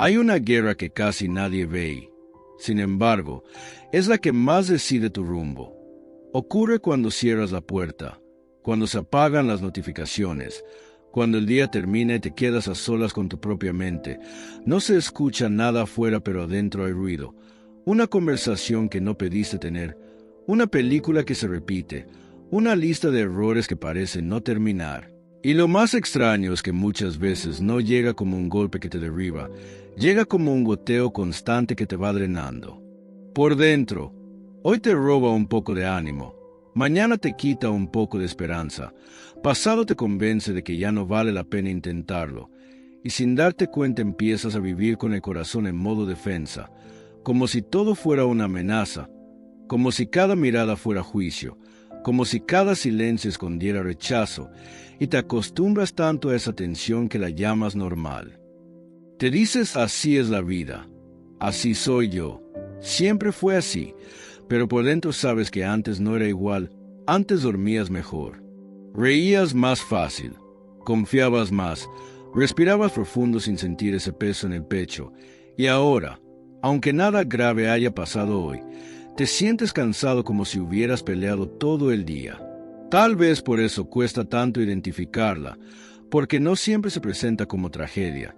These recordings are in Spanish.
Hay una guerra que casi nadie ve, sin embargo, es la que más decide tu rumbo. Ocurre cuando cierras la puerta, cuando se apagan las notificaciones, cuando el día termina y te quedas a solas con tu propia mente. No se escucha nada afuera, pero adentro hay ruido. Una conversación que no pediste tener, una película que se repite, una lista de errores que parece no terminar. Y lo más extraño es que muchas veces no llega como un golpe que te derriba, llega como un goteo constante que te va drenando. Por dentro, hoy te roba un poco de ánimo, mañana te quita un poco de esperanza, pasado te convence de que ya no vale la pena intentarlo, y sin darte cuenta empiezas a vivir con el corazón en modo defensa, como si todo fuera una amenaza, como si cada mirada fuera juicio, como si cada silencio escondiera rechazo, y te acostumbras tanto a esa tensión que la llamas normal. Te dices, así es la vida, así soy yo, siempre fue así, pero por dentro sabes que antes no era igual, antes dormías mejor, reías más fácil, confiabas más, respirabas profundo sin sentir ese peso en el pecho, y ahora, aunque nada grave haya pasado hoy, te sientes cansado como si hubieras peleado todo el día. Tal vez por eso cuesta tanto identificarla, porque no siempre se presenta como tragedia.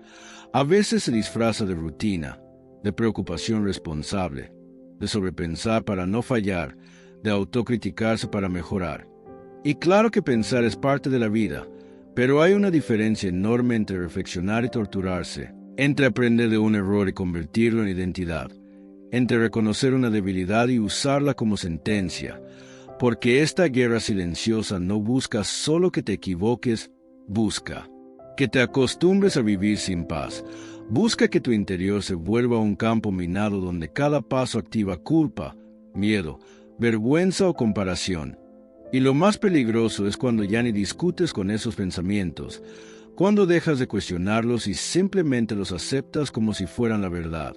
A veces se disfraza de rutina, de preocupación responsable, de sobrepensar para no fallar, de autocriticarse para mejorar. Y claro que pensar es parte de la vida, pero hay una diferencia enorme entre reflexionar y torturarse, entre aprender de un error y convertirlo en identidad, entre reconocer una debilidad y usarla como sentencia, porque esta guerra silenciosa no busca solo que te equivoques, busca que te acostumbres a vivir sin paz, busca que tu interior se vuelva un campo minado donde cada paso activa culpa, miedo, vergüenza o comparación. Y lo más peligroso es cuando ya ni discutes con esos pensamientos, cuando dejas de cuestionarlos y simplemente los aceptas como si fueran la verdad,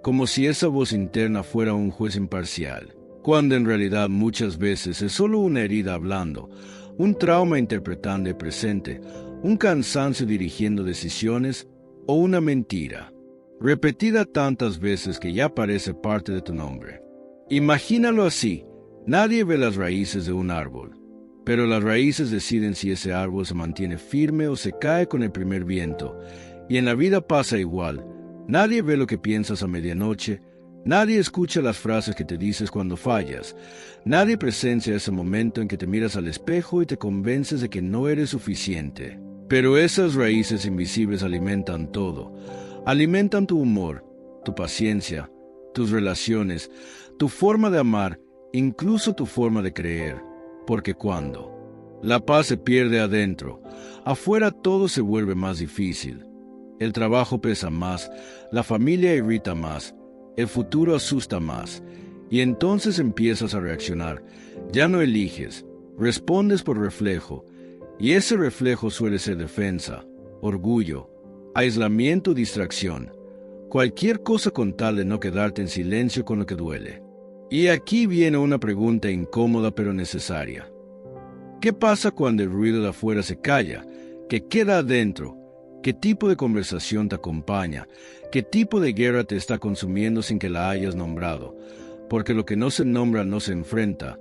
como si esa voz interna fuera un juez imparcial, cuando en realidad muchas veces es solo una herida hablando, un trauma interpretando el presente, un cansancio dirigiendo decisiones o una mentira, repetida tantas veces que ya parece parte de tu nombre. Imagínalo así, nadie ve las raíces de un árbol, pero las raíces deciden si ese árbol se mantiene firme o se cae con el primer viento, y en la vida pasa igual. Nadie ve lo que piensas a medianoche, nadie escucha las frases que te dices cuando fallas, nadie presencia ese momento en que te miras al espejo y te convences de que no eres suficiente. Pero esas raíces invisibles alimentan todo, alimentan tu humor, tu paciencia, tus relaciones, tu forma de amar, incluso tu forma de creer, porque cuando la paz se pierde adentro, afuera todo se vuelve más difícil. El trabajo pesa más, la familia irrita más, el futuro asusta más, y entonces empiezas a reaccionar. Ya no eliges, respondes por reflejo, y ese reflejo suele ser defensa, orgullo, aislamiento, distracción, cualquier cosa con tal de no quedarte en silencio con lo que duele. Y aquí viene una pregunta incómoda pero necesaria. ¿Qué pasa cuando el ruido de afuera se calla? ¿Qué queda adentro? ¿Qué tipo de conversación te acompaña? ¿Qué tipo de guerra te está consumiendo sin que la hayas nombrado? Porque lo que no se nombra no se enfrenta,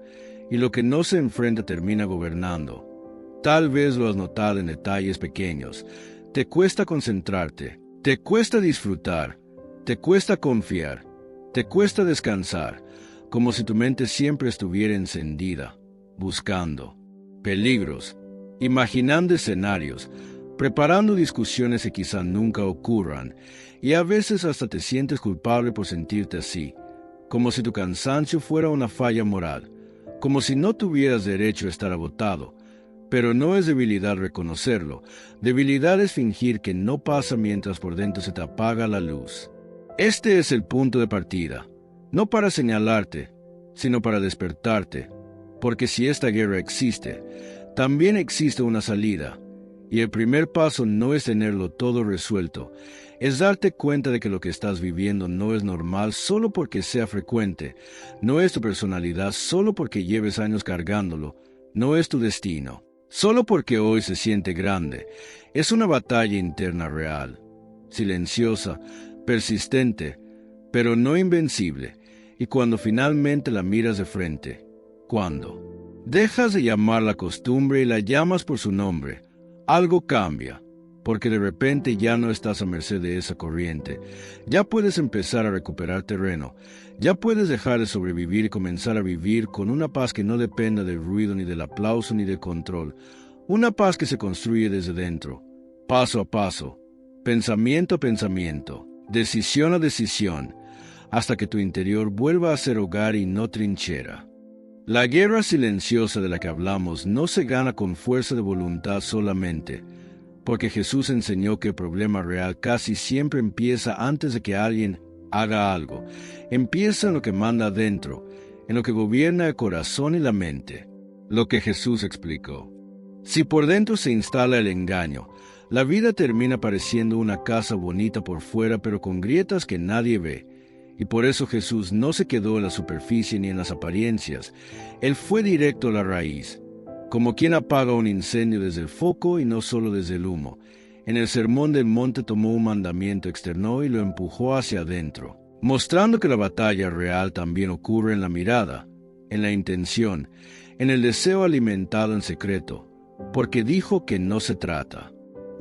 y lo que no se enfrenta termina gobernando. Tal vez lo has notado en detalles pequeños. Te cuesta concentrarte, te cuesta disfrutar, te cuesta confiar, te cuesta descansar, como si tu mente siempre estuviera encendida, buscando peligros, imaginando escenarios, preparando discusiones que quizá nunca ocurran, y a veces hasta te sientes culpable por sentirte así, como si tu cansancio fuera una falla moral, como si no tuvieras derecho a estar agotado. Pero no es debilidad reconocerlo, debilidad es fingir que no pasa mientras por dentro se te apaga la luz. Este es el punto de partida, no para señalarte, sino para despertarte, porque si esta guerra existe, también existe una salida. Y el primer paso no es tenerlo todo resuelto, es darte cuenta de que lo que estás viviendo no es normal solo porque sea frecuente, no es tu personalidad solo porque lleves años cargándolo, no es tu destino, solo porque hoy se siente grande. Es una batalla interna real, silenciosa, persistente, pero no invencible, y cuando finalmente la miras de frente, cuando dejas de llamar la costumbre y la llamas por su nombre, algo cambia, porque de repente ya no estás a merced de esa corriente. Ya puedes empezar a recuperar terreno, ya puedes dejar de sobrevivir y comenzar a vivir con una paz que no dependa del ruido, ni del aplauso, ni del control. Una paz que se construye desde dentro, paso a paso, pensamiento a pensamiento, decisión a decisión, hasta que tu interior vuelva a ser hogar y no trinchera. La guerra silenciosa de la que hablamos no se gana con fuerza de voluntad solamente, porque Jesús enseñó que el problema real casi siempre empieza antes de que alguien haga algo. Empieza en lo que manda adentro, en lo que gobierna el corazón y la mente. Lo que Jesús explicó. Si por dentro se instala el engaño, la vida termina pareciendo una casa bonita por fuera, pero con grietas que nadie ve. Y por eso Jesús no se quedó en la superficie ni en las apariencias. Él fue directo a la raíz, como quien apaga un incendio desde el foco y no solo desde el humo. En el Sermón del Monte tomó un mandamiento externo y lo empujó hacia adentro, mostrando que la batalla real también ocurre en la mirada, en la intención, en el deseo alimentado en secreto, porque dijo que no se trata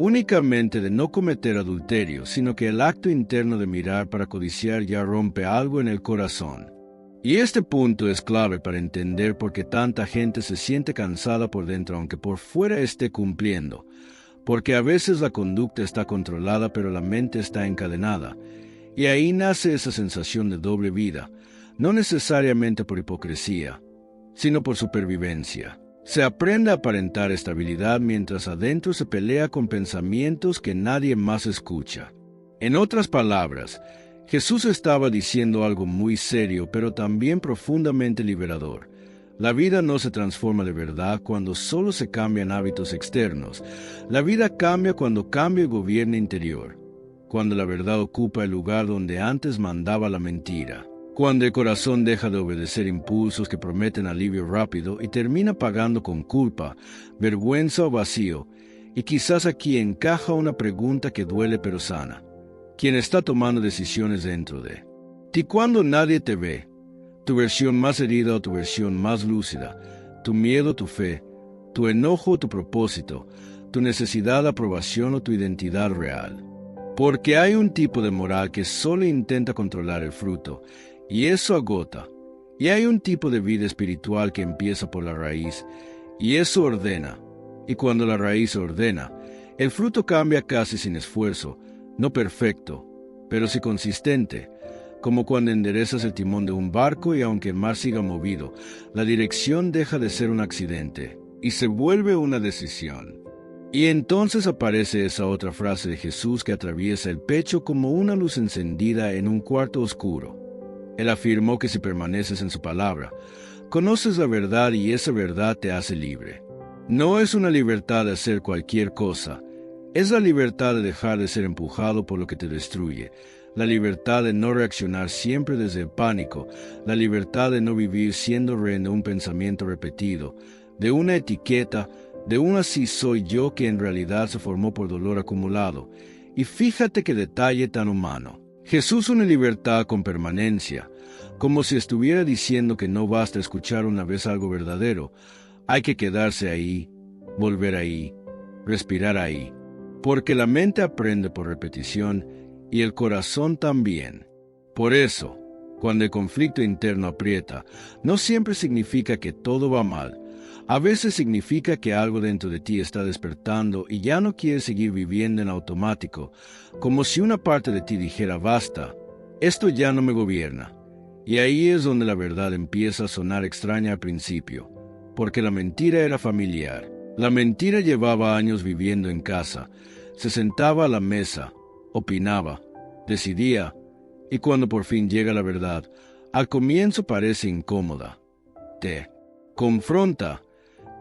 únicamente de no cometer adulterio, sino que el acto interno de mirar para codiciar ya rompe algo en el corazón. Y este punto es clave para entender por qué tanta gente se siente cansada por dentro aunque por fuera esté cumpliendo, porque a veces la conducta está controlada pero la mente está encadenada, y ahí nace esa sensación de doble vida, no necesariamente por hipocresía, sino por supervivencia. Se aprende a aparentar estabilidad mientras adentro se pelea con pensamientos que nadie más escucha. En otras palabras, Jesús estaba diciendo algo muy serio, pero también profundamente liberador. La vida no se transforma de verdad cuando solo se cambian hábitos externos. La vida cambia cuando cambia el gobierno interior, cuando la verdad ocupa el lugar donde antes mandaba la mentira. Cuando el corazón deja de obedecer impulsos que prometen alivio rápido y termina pagando con culpa, vergüenza o vacío, y quizás aquí encaja una pregunta que duele pero sana. ¿Quién está tomando decisiones dentro de ti cuando nadie te ve? Tu versión más herida o tu versión más lúcida, tu miedo, tu fe, tu enojo, tu propósito, tu necesidad de aprobación o tu identidad real. Porque hay un tipo de moral que solo intenta controlar el fruto, y eso agota. Y hay un tipo de vida espiritual que empieza por la raíz, y eso ordena. Y cuando la raíz ordena, el fruto cambia casi sin esfuerzo, no perfecto, pero sí consistente, como cuando enderezas el timón de un barco y aunque el mar siga movido, la dirección deja de ser un accidente y se vuelve una decisión. Y entonces aparece esa otra frase de Jesús que atraviesa el pecho como una luz encendida en un cuarto oscuro. Él afirmó que si permaneces en su palabra, conoces la verdad y esa verdad te hace libre. No es una libertad de hacer cualquier cosa, es la libertad de dejar de ser empujado por lo que te destruye, la libertad de no reaccionar siempre desde el pánico, la libertad de no vivir siendo rehén de un pensamiento repetido, de una etiqueta, de un así soy yo que en realidad se formó por dolor acumulado. Y fíjate qué detalle tan humano. Jesús une libertad con permanencia, como si estuviera diciendo que no basta escuchar una vez algo verdadero, hay que quedarse ahí, volver ahí, respirar ahí, porque la mente aprende por repetición y el corazón también. Por eso, cuando el conflicto interno aprieta, no siempre significa que todo va mal. A veces significa que algo dentro de ti está despertando y ya no quieres seguir viviendo en automático, como si una parte de ti dijera basta, esto ya no me gobierna. Y ahí es donde la verdad empieza a sonar extraña al principio, porque la mentira era familiar. La mentira llevaba años viviendo en casa, se sentaba a la mesa, opinaba, decidía, y cuando por fin llega la verdad, al comienzo parece incómoda. Te confronta,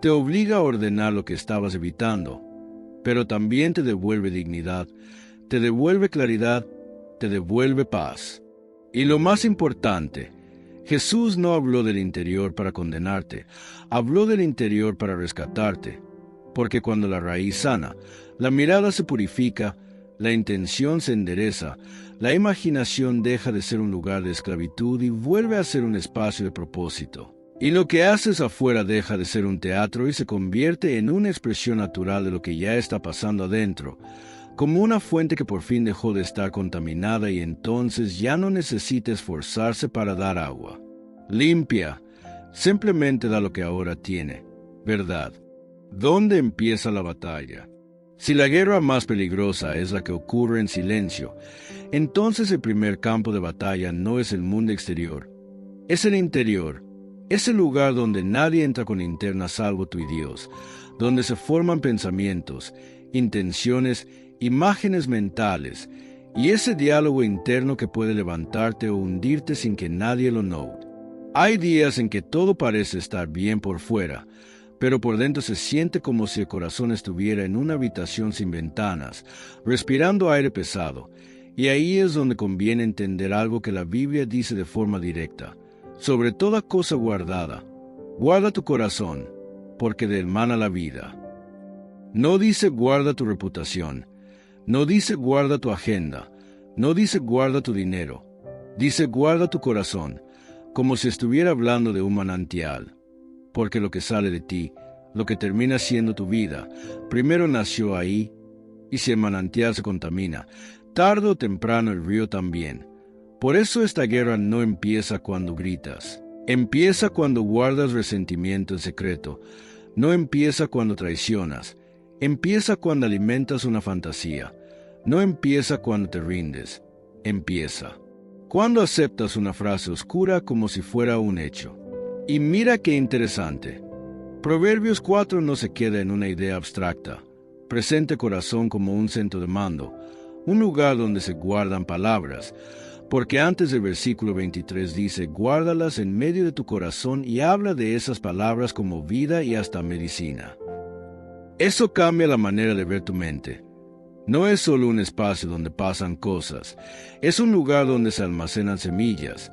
te obliga a ordenar lo que estabas evitando, pero también te devuelve dignidad, te devuelve claridad, te devuelve paz. Y lo más importante, Jesús no habló del interior para condenarte, habló del interior para rescatarte, porque cuando la raíz sana, la mirada se purifica, La intención se endereza, la imaginación deja de ser un lugar de esclavitud y vuelve a ser un espacio de propósito. Y lo que haces afuera deja de ser un teatro y se convierte en una expresión natural de lo que ya está pasando adentro, como una fuente que por fin dejó de estar contaminada y entonces ya no necesita esforzarse para dar agua. Limpia, simplemente da lo que ahora tiene, ¿verdad? ¿Dónde empieza la batalla? Si la guerra más peligrosa es la que ocurre en silencio, entonces el primer campo de batalla no es el mundo exterior, es el interior. Es el lugar donde nadie entra con linterna salvo tú y Dios, donde se forman pensamientos, intenciones, imágenes mentales, y ese diálogo interno que puede levantarte o hundirte sin que nadie lo note. Hay días en que todo parece estar bien por fuera, pero por dentro se siente como si el corazón estuviera en una habitación sin ventanas, respirando aire pesado, y ahí es donde conviene entender algo que la Biblia dice de forma directa. Sobre toda cosa guardada, guarda tu corazón, porque de él mana la vida. No dice guarda tu reputación, no dice guarda tu agenda, no dice guarda tu dinero, dice guarda tu corazón, como si estuviera hablando de un manantial, porque lo que sale de ti, lo que termina siendo tu vida, primero nació ahí, y si el manantial se contamina, tarde o temprano el río también. Por eso esta guerra no empieza cuando gritas. Empieza cuando guardas resentimiento en secreto. No empieza cuando traicionas. Empieza cuando alimentas una fantasía. No empieza cuando te rindes. Empieza cuando aceptas una frase oscura como si fuera un hecho. Y mira qué interesante. Proverbios 4 no se queda en una idea abstracta. Presenta el corazón como un centro de mando, un lugar donde se guardan palabras. Porque antes del versículo 23 dice, guárdalas en medio de tu corazón y habla de esas palabras como vida y hasta medicina. Eso cambia la manera de ver tu mente. No es solo un espacio donde pasan cosas, es un lugar donde se almacenan semillas,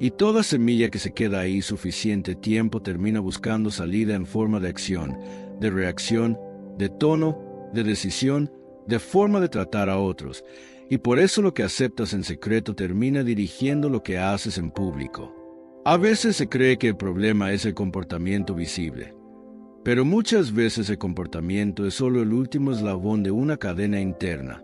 y toda semilla que se queda ahí suficiente tiempo termina buscando salida en forma de acción, de reacción, de tono, de decisión, de forma de tratar a otros. Y por eso lo que aceptas en secreto termina dirigiendo lo que haces en público. A veces se cree que el problema es el comportamiento visible, pero muchas veces el comportamiento es solo el último eslabón de una cadena interna.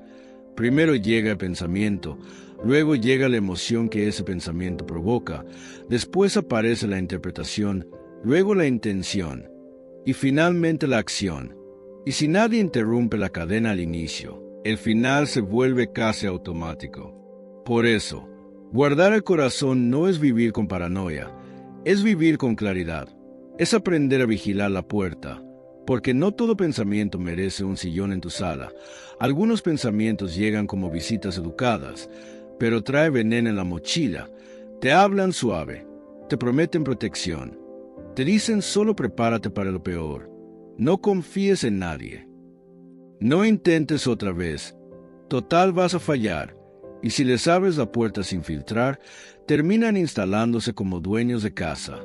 Primero llega el pensamiento, luego llega la emoción que ese pensamiento provoca, después aparece la interpretación, luego la intención, y finalmente la acción. Y si nadie interrumpe la cadena al inicio, el final se vuelve casi automático. Por eso, guardar el corazón no es vivir con paranoia, es vivir con claridad. Es aprender a vigilar la puerta, porque no todo pensamiento merece un sillón en tu sala. Algunos pensamientos llegan como visitas educadas, pero trae veneno en la mochila. Te hablan suave, te prometen protección, te dicen solo prepárate para lo peor. No confíes en nadie. No intentes otra vez. Total vas a fallar, y si les abres la puerta sin filtrar, terminan instalándose como dueños de casa.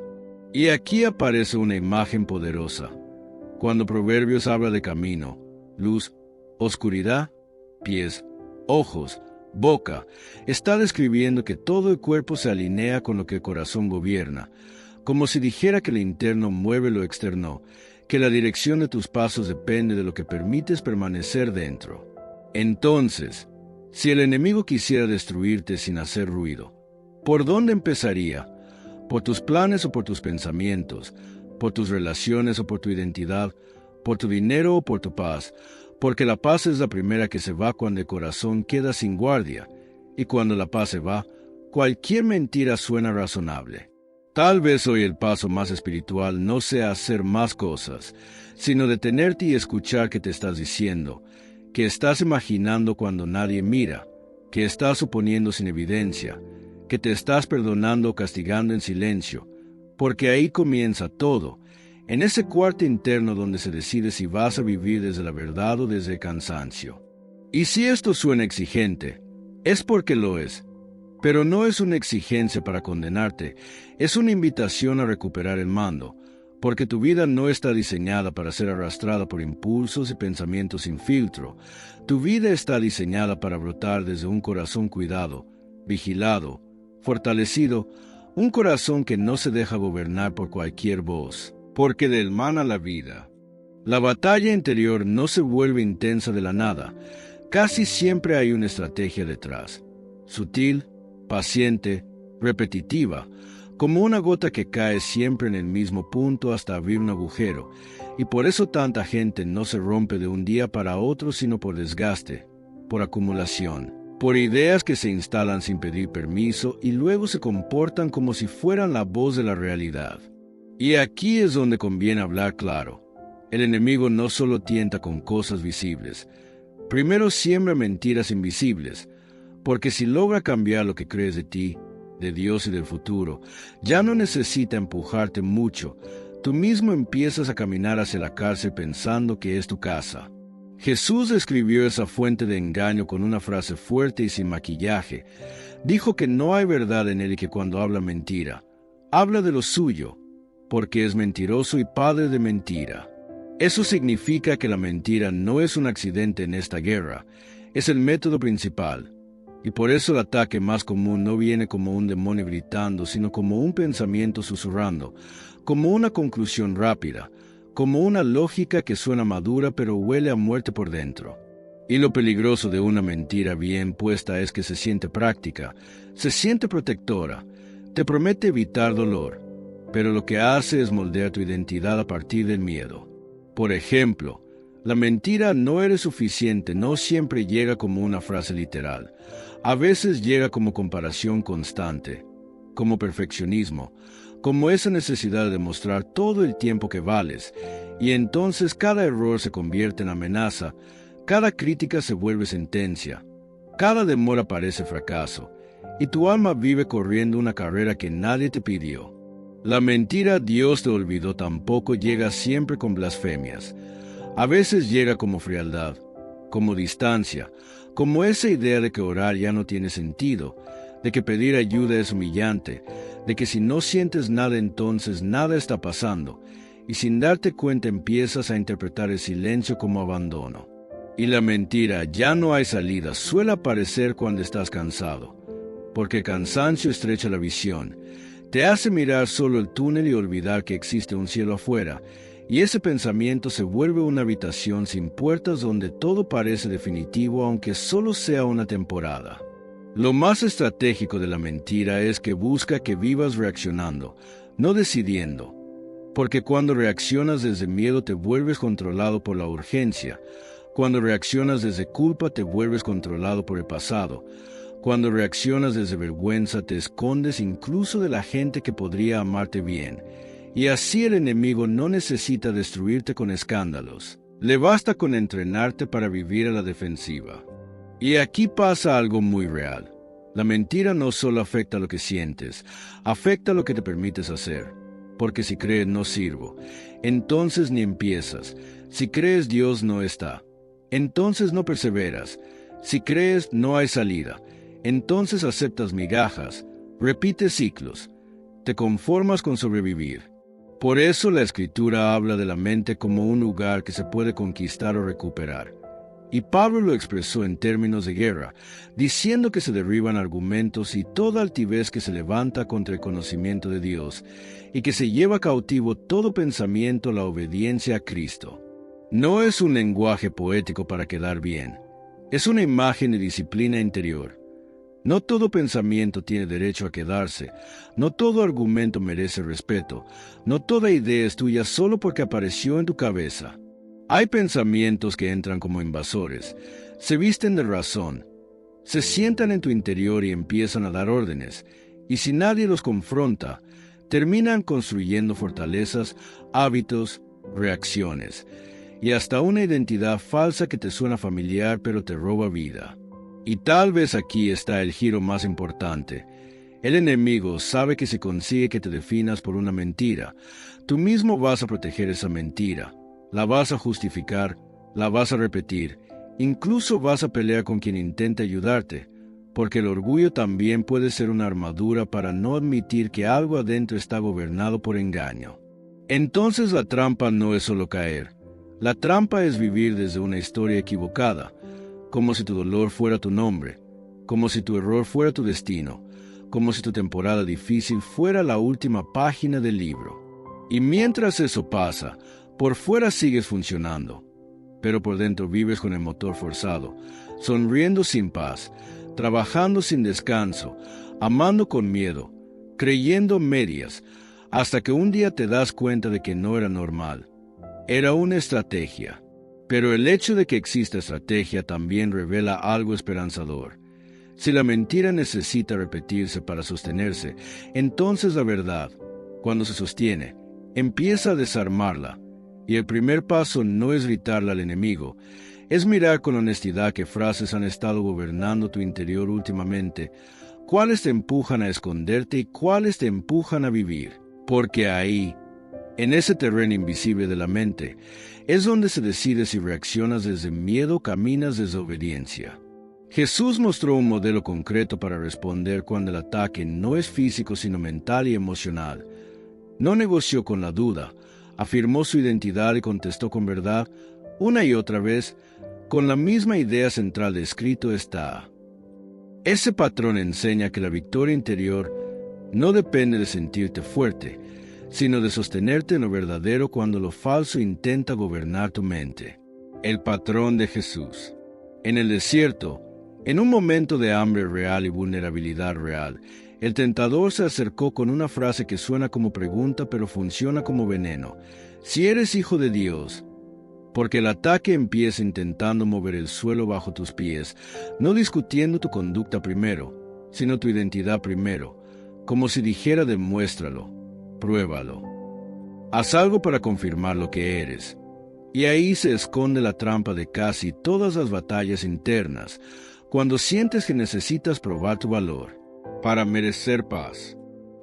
Y aquí aparece una imagen poderosa. Cuando Proverbios habla de camino, luz, oscuridad, pies, ojos, boca, está describiendo que todo el cuerpo se alinea con lo que el corazón gobierna, como si dijera que el interno mueve lo externo, que la dirección de tus pasos depende de lo que permites permanecer dentro. Entonces, si el enemigo quisiera destruirte sin hacer ruido, ¿por dónde empezaría? ¿Por tus planes o por tus pensamientos? ¿Por tus relaciones o por tu identidad? ¿Por tu dinero o por tu paz? Porque la paz es la primera que se va cuando el corazón queda sin guardia, y cuando la paz se va, cualquier mentira suena razonable. Tal vez hoy el paso más espiritual no sea hacer más cosas, sino detenerte y escuchar qué te estás diciendo, que estás imaginando cuando nadie mira, que estás suponiendo sin evidencia, que te estás perdonando o castigando en silencio, porque ahí comienza todo, en ese cuarto interno donde se decide si vas a vivir desde la verdad o desde el cansancio. Y si esto suena exigente, es porque lo es. Pero no es una exigencia para condenarte, es una invitación a recuperar el mando, porque tu vida no está diseñada para ser arrastrada por impulsos y pensamientos sin filtro. Tu vida está diseñada para brotar desde un corazón cuidado, vigilado, fortalecido, un corazón que no se deja gobernar por cualquier voz, porque del mana la vida. La batalla interior no se vuelve intensa de la nada. Casi siempre hay una estrategia detrás, sutil, paciente, repetitiva, como una gota que cae siempre en el mismo punto hasta abrir un agujero, y por eso tanta gente no se rompe de un día para otro sino por desgaste, por acumulación, por ideas que se instalan sin pedir permiso y luego se comportan como si fueran la voz de la realidad. Y aquí es donde conviene hablar claro. El enemigo no solo tienta con cosas visibles, primero siembra mentiras invisibles, porque si logra cambiar lo que crees de ti, de Dios y del futuro, ya no necesita empujarte mucho. Tú mismo empiezas a caminar hacia la cárcel pensando que es tu casa. Jesús describió esa fuente de engaño con una frase fuerte y sin maquillaje. Dijo que no hay verdad en él y que cuando habla mentira, habla de lo suyo, porque es mentiroso y padre de mentira. Eso significa que la mentira no es un accidente en esta guerra, es el método principal. Y por eso el ataque más común no viene como un demonio gritando, sino como un pensamiento susurrando, como una conclusión rápida, como una lógica que suena madura pero huele a muerte por dentro. Y lo peligroso de una mentira bien puesta es que se siente práctica, se siente protectora, te promete evitar dolor, pero lo que hace es moldear tu identidad a partir del miedo. Por ejemplo, la mentira "no eres suficiente" no siempre llega como una frase literal. A veces llega como comparación constante, como perfeccionismo, como esa necesidad de demostrar todo el tiempo que vales, y entonces cada error se convierte en amenaza, cada crítica se vuelve sentencia, cada demora parece fracaso, y tu alma vive corriendo una carrera que nadie te pidió. La mentira "Dios te olvidó" tampoco llega siempre con blasfemias. A veces llega como frialdad, como distancia, como esa idea de que orar ya no tiene sentido, de que pedir ayuda es humillante, de que si no sientes nada entonces nada está pasando, y sin darte cuenta empiezas a interpretar el silencio como abandono. Y la mentira "ya no hay salida" suele aparecer cuando estás cansado, porque el cansancio estrecha la visión, te hace mirar solo el túnel y olvidar que existe un cielo afuera, y ese pensamiento se vuelve una habitación sin puertas donde todo parece definitivo aunque solo sea una temporada. Lo más estratégico de la mentira es que busca que vivas reaccionando, no decidiendo, porque cuando reaccionas desde miedo te vuelves controlado por la urgencia, cuando reaccionas desde culpa te vuelves controlado por el pasado, cuando reaccionas desde vergüenza te escondes incluso de la gente que podría amarte bien. Y así el enemigo no necesita destruirte con escándalos. Le basta con entrenarte para vivir a la defensiva. Y aquí pasa algo muy real. La mentira no solo afecta lo que sientes, afecta lo que te permites hacer. Porque si crees "no sirvo", entonces ni empiezas. Si crees Dios no está, entonces no perseveras. Si crees no hay salida, entonces aceptas migajas, repites ciclos, te conformas con sobrevivir. Por eso la Escritura habla de la mente como un lugar que se puede conquistar o recuperar. Y Pablo lo expresó en términos de guerra, diciendo que se derriban argumentos y toda altivez que se levanta contra el conocimiento de Dios, y que se lleva cautivo todo pensamiento a la obediencia a Cristo. No es un lenguaje poético para quedar bien, es una imagen de disciplina interior. No todo pensamiento tiene derecho a quedarse, no todo argumento merece respeto, no toda idea es tuya solo porque apareció en tu cabeza. Hay pensamientos que entran como invasores, se visten de razón, se sientan en tu interior y empiezan a dar órdenes, y si nadie los confronta, terminan construyendo fortalezas, hábitos, reacciones, y hasta una identidad falsa que te suena familiar pero te roba vida. Y tal vez aquí está el giro más importante. El enemigo sabe que si consigue que te definas por una mentira, tú mismo vas a proteger esa mentira, la vas a justificar, la vas a repetir, incluso vas a pelear con quien intente ayudarte, porque el orgullo también puede ser una armadura para no admitir que algo adentro está gobernado por engaño. Entonces la trampa no es solo caer. La trampa es vivir desde una historia equivocada, como si tu dolor fuera tu nombre, como si tu error fuera tu destino, como si tu temporada difícil fuera la última página del libro. Y mientras eso pasa, por fuera sigues funcionando, pero por dentro vives con el motor forzado, sonriendo sin paz, trabajando sin descanso, amando con miedo, creyendo medias, hasta que un día te das cuenta de que no era normal. Era una estrategia. Pero el hecho de que exista estrategia también revela algo esperanzador. Si la mentira necesita repetirse para sostenerse, entonces la verdad, cuando se sostiene, empieza a desarmarla. Y el primer paso no es gritarle al enemigo, es mirar con honestidad qué frases han estado gobernando tu interior últimamente, cuáles te empujan a esconderte y cuáles te empujan a vivir. Porque ahí, en ese terreno invisible de la mente, es donde se decide si reaccionas desde miedo o caminas desde obediencia. Jesús mostró un modelo concreto para responder cuando el ataque no es físico sino mental y emocional. No negoció con la duda, afirmó su identidad y contestó con verdad, una y otra vez, con la misma idea central de escrito está. Ese patrón enseña que la victoria interior no depende de sentirte fuerte, sino de sostenerte en lo verdadero cuando lo falso intenta gobernar tu mente. El patrón de Jesús. En el desierto, en un momento de hambre real y vulnerabilidad real, el tentador se acercó con una frase que suena como pregunta pero funciona como veneno. Si eres hijo de Dios, porque el ataque empieza intentando mover el suelo bajo tus pies, no discutiendo tu conducta primero, sino tu identidad primero, como si dijera demuéstralo, pruébalo. Haz algo para confirmar lo que eres. Y ahí se esconde la trampa de casi todas las batallas internas, cuando sientes que necesitas probar tu valor para merecer paz.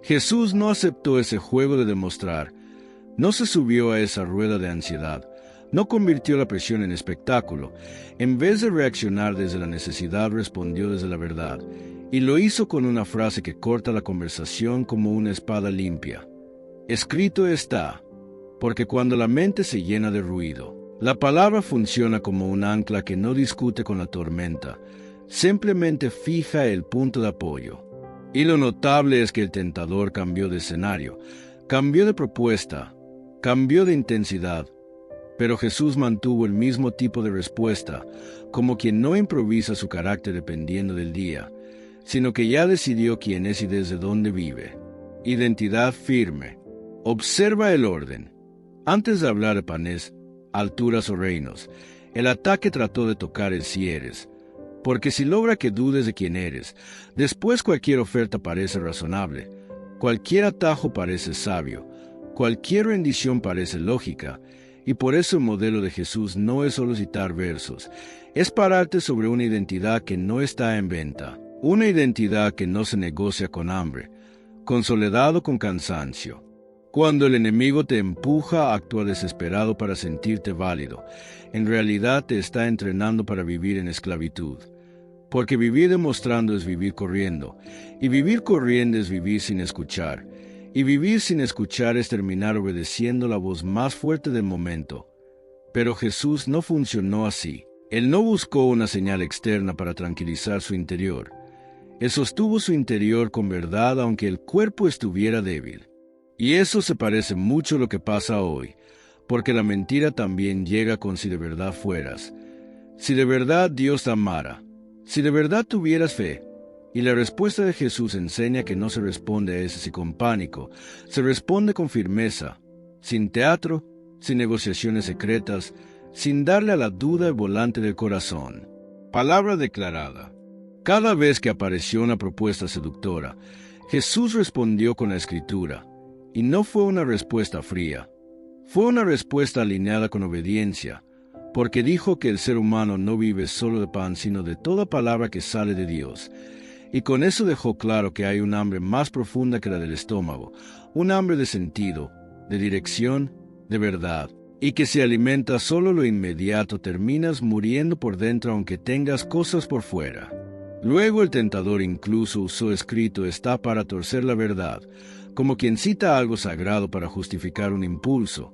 Jesús no aceptó ese juego de demostrar, no se subió a esa rueda de ansiedad, no convirtió la presión en espectáculo. En vez de reaccionar desde la necesidad, respondió desde la verdad, y lo hizo con una frase que corta la conversación como una espada limpia. Escrito está, porque cuando la mente se llena de ruido, la palabra funciona como un ancla que no discute con la tormenta, simplemente fija el punto de apoyo. Y lo notable es que el tentador cambió de escenario, cambió de propuesta, cambió de intensidad, pero Jesús mantuvo el mismo tipo de respuesta, como quien no improvisa su carácter dependiendo del día, sino que ya decidió quién es y desde dónde vive. Identidad firme. Observa el orden. Antes de hablar de panes, alturas o reinos, el ataque trató de tocar el si eres, porque si logra que dudes de quién eres, después cualquier oferta parece razonable, cualquier atajo parece sabio, cualquier rendición parece lógica, y por eso el modelo de Jesús no es solo citar versos, es pararte sobre una identidad que no está en venta, una identidad que no se negocia con hambre, con soledad o con cansancio. Cuando el enemigo te empuja, actúa desesperado para sentirte válido. En realidad te está entrenando para vivir en esclavitud. Porque vivir demostrando es vivir corriendo, y vivir corriendo es vivir sin escuchar, y vivir sin escuchar es terminar obedeciendo la voz más fuerte del momento. Pero Jesús no funcionó así. Él no buscó una señal externa para tranquilizar su interior. Él sostuvo su interior con verdad aunque el cuerpo estuviera débil. Y eso se parece mucho a lo que pasa hoy, porque la mentira también llega con si de verdad fueras. Si de verdad Dios te amara, si de verdad tuvieras fe, y la respuesta de Jesús enseña que no se responde a ese con pánico, se responde con firmeza, sin teatro, sin negociaciones secretas, sin darle a la duda el volante del corazón. Palabra declarada. Cada vez que apareció una propuesta seductora, Jesús respondió con la Escritura, y no fue una respuesta fría. Fue una respuesta alineada con obediencia, porque dijo que el ser humano no vive solo de pan, sino de toda palabra que sale de Dios. Y con eso dejó claro que hay un hambre más profunda que la del estómago, un hambre de sentido, de dirección, de verdad, y que si alimentas solo lo inmediato terminas muriendo por dentro aunque tengas cosas por fuera. Luego el tentador incluso usó escrito está para torcer la verdad, como quien cita algo sagrado para justificar un impulso.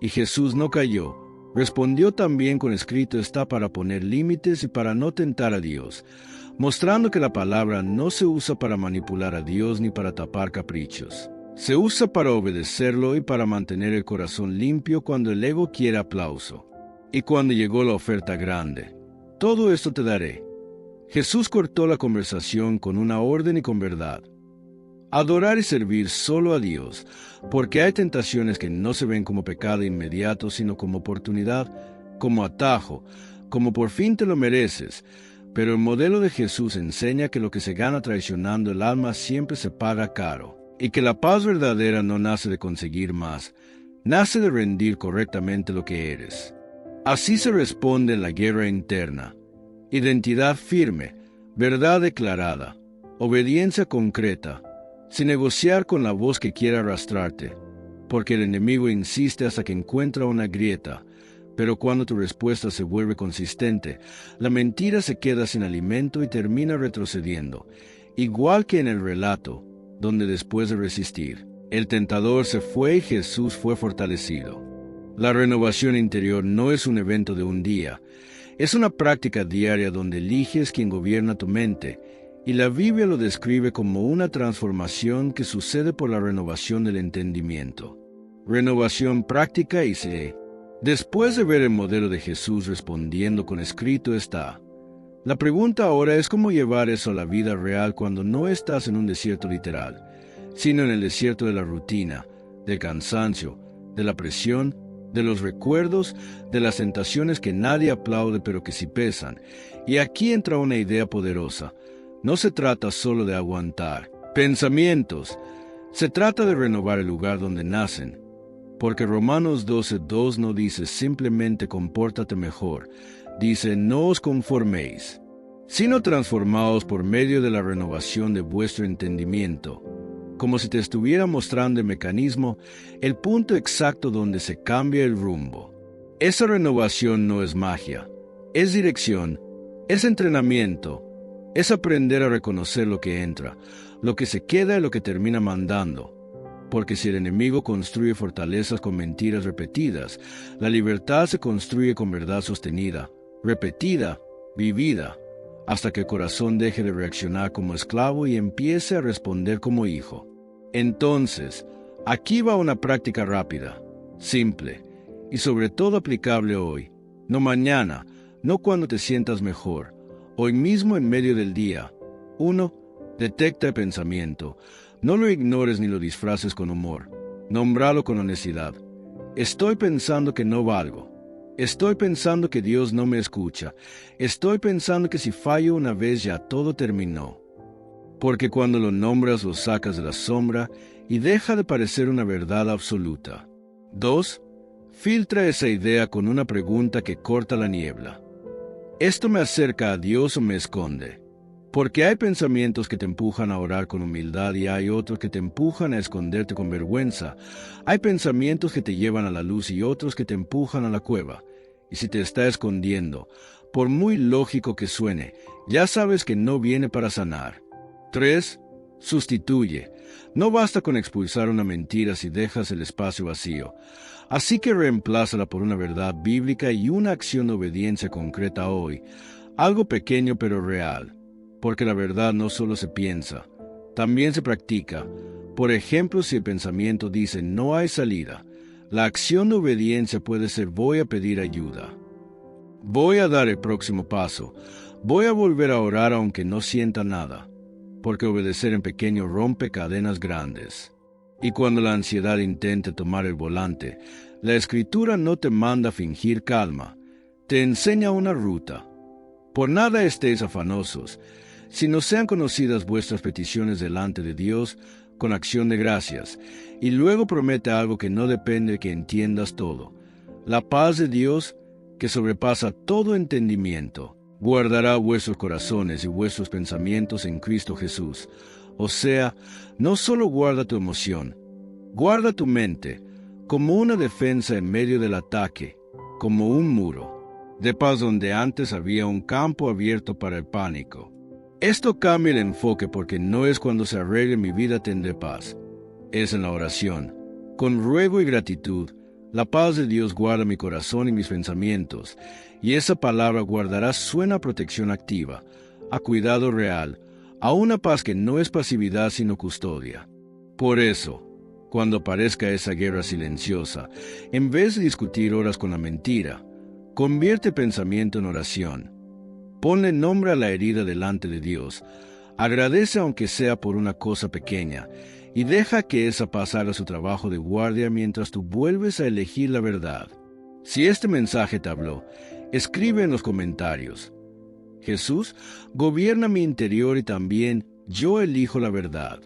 Y Jesús no cayó. Respondió también con escrito está para poner límites y para no tentar a Dios, mostrando que la palabra no se usa para manipular a Dios ni para tapar caprichos. Se usa para obedecerlo y para mantener el corazón limpio cuando el ego quiere aplauso. Y cuando llegó la oferta grande, todo esto te daré. Jesús cortó la conversación con una orden y con verdad. Adorar y servir solo a Dios, porque hay tentaciones que no se ven como pecado inmediato, sino como oportunidad, como atajo, como por fin te lo mereces. Pero el modelo de Jesús enseña que lo que se gana traicionando el alma siempre se paga caro, y que la paz verdadera no nace de conseguir más, nace de rendir correctamente lo que eres. Así se responde en la guerra interna. Identidad firme, verdad declarada, obediencia concreta, sin negociar con la voz que quiera arrastrarte, porque el enemigo insiste hasta que encuentra una grieta, pero cuando tu respuesta se vuelve consistente, la mentira se queda sin alimento y termina retrocediendo, igual que en el relato, donde después de resistir, el tentador se fue y Jesús fue fortalecido. La renovación interior no es un evento de un día, es una práctica diaria donde eliges quien gobierna tu mente, y la Biblia lo describe como una transformación que sucede por la renovación del entendimiento. Renovación práctica y se. Después de ver el modelo de Jesús respondiendo con escrito está, la pregunta ahora es cómo llevar eso a la vida real cuando no estás en un desierto literal, sino en el desierto de la rutina, del cansancio, de la presión, de los recuerdos, de las tentaciones que nadie aplaude pero que sí pesan. Y aquí entra una idea poderosa. No se trata solo de aguantar pensamientos, se trata de renovar el lugar donde nacen. Porque Romanos 12:2 no dice simplemente compórtate mejor, dice no os conforméis, sino transformaos por medio de la renovación de vuestro entendimiento, como si te estuviera mostrando el mecanismo, el punto exacto donde se cambia el rumbo. Esa renovación no es magia, es dirección, es entrenamiento, es aprender a reconocer lo que entra, lo que se queda y lo que termina mandando. Porque si el enemigo construye fortalezas con mentiras repetidas, la libertad se construye con verdad sostenida, repetida, vivida, hasta que el corazón deje de reaccionar como esclavo y empiece a responder como hijo. Entonces, aquí va una práctica rápida, simple, y sobre todo aplicable hoy, no mañana, no cuando te sientas mejor, hoy mismo en medio del día. 1. Detecta el pensamiento. No lo ignores ni lo disfraces con humor. Nómbralo con honestidad. Estoy pensando que no valgo. Estoy pensando que Dios no me escucha. Estoy pensando que si fallo una vez ya todo terminó. Porque cuando lo nombras lo sacas de la sombra y deja de parecer una verdad absoluta. 2. Filtra esa idea con una pregunta que corta la niebla. ¿Esto me acerca a Dios o me esconde? Porque hay pensamientos que te empujan a orar con humildad y hay otros que te empujan a esconderte con vergüenza. Hay pensamientos que te llevan a la luz y otros que te empujan a la cueva. Y si te está escondiendo, por muy lógico que suene, ya sabes que no viene para sanar. 3. Sustituye. No basta con expulsar una mentira si dejas el espacio vacío. Así que reemplázala por una verdad bíblica y una acción de obediencia concreta hoy. Algo pequeño pero real. Porque la verdad no solo se piensa, también se practica. Por ejemplo, si el pensamiento dice no hay salida, la acción de obediencia puede ser voy a pedir ayuda. Voy a dar el próximo paso. Voy a volver a orar aunque no sienta nada. Porque obedecer en pequeño rompe cadenas grandes. Y cuando la ansiedad intente tomar el volante, la Escritura no te manda a fingir calma, te enseña una ruta. Por nada estéis afanosos, sino sean conocidas vuestras peticiones delante de Dios con acción de gracias, y luego promete algo que no depende de que entiendas todo. La paz de Dios, que sobrepasa todo entendimiento, guardará vuestros corazones y vuestros pensamientos en Cristo Jesús. O sea, no solo guarda tu emoción, guarda tu mente, como una defensa en medio del ataque, como un muro, de paz donde antes había un campo abierto para el pánico. Esto cambia el enfoque porque no es cuando se arregle mi vida tendré paz, es en la oración. Con ruego y gratitud, la paz de Dios guarda mi corazón y mis pensamientos, y esa palabra guardará suena protección activa, a cuidado real, a una paz que no es pasividad sino custodia. Por eso, cuando parezca esa guerra silenciosa, en vez de discutir horas con la mentira, convierte pensamiento en oración. Ponle nombre a la herida delante de Dios, agradece aunque sea por una cosa pequeña, y deja que esa paz haga su trabajo de guardia mientras tú vuelves a elegir la verdad. Si este mensaje te habló, escribe en los comentarios: Jesús gobierna mi interior y también yo elijo la verdad.